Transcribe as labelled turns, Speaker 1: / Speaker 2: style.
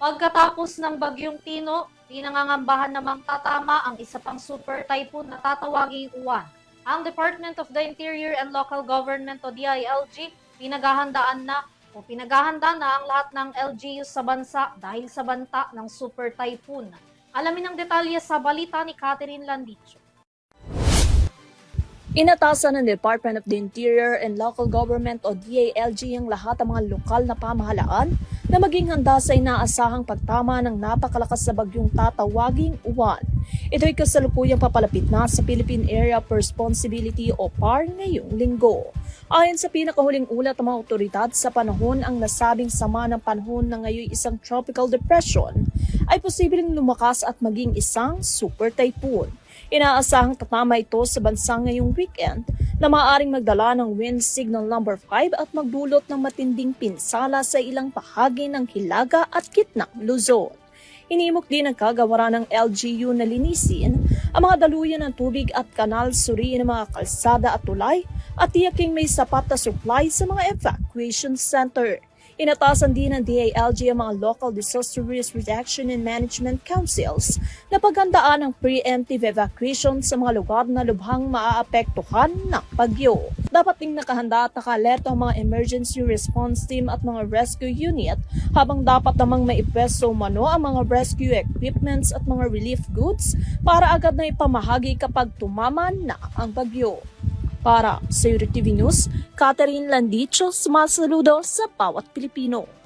Speaker 1: Pagkatapos ng Bagyong Tino, pinangangambahan namang tatama ang isa pang super typhoon na tatawaging Uwan. Ang Department of the Interior and Local Government o DILG pinaghahanda na ang lahat ng LGUs sa bansa dahil sa banta ng super typhoon. Alamin ang detalye sa balita ni Catherine Landicho.
Speaker 2: Inatasan ng Department of the Interior and Local Government o DILG ang lahat ng mga lokal na pamahalaan na maging handa sa inaasahang pagtama ng napakalakas na bagyong tatawaging Uwan. Ito'y kasalukuyang papalapit na sa Philippine Area of Responsibility o PAR ngayong linggo. Ayon sa pinakahuling ulat ng mga otoridad sa panahon, ang nasabing sama ng panahon na ngayon isang tropical depression ay posibleng lumakas at maging isang super typhoon. Inaasahang tatama ito sa bansa ngayong weekend na maaaring magdala ng wind signal number 5 at magdulot ng matinding pinsala sa ilang bahagi ng Hilaga at Gitnang Luzon. Hinimok din ang kagawaran ng LGU na linisin ang mga daluyan ng tubig at kanal, suriin ang mga kalsada at tulay at tiyaking may sapat na supply sa mga evacuation center. Inatasan din ng DILG ang mga local disaster risk reduction and management councils na paghandaan ng preemptive evacuation sa mga lugar na lubhang maaapektuhan ng bagyo. Dapat ding nakahanda at nakalerto ang mga emergency response team at mga rescue unit habang dapat namang maipwesto umano ang mga rescue equipments at mga relief goods para agad na ipamahagi kapag tumama na ang bagyo. Para sa EuroTV News, Catherine Landicho, sumasaludo sa bawat Pilipino.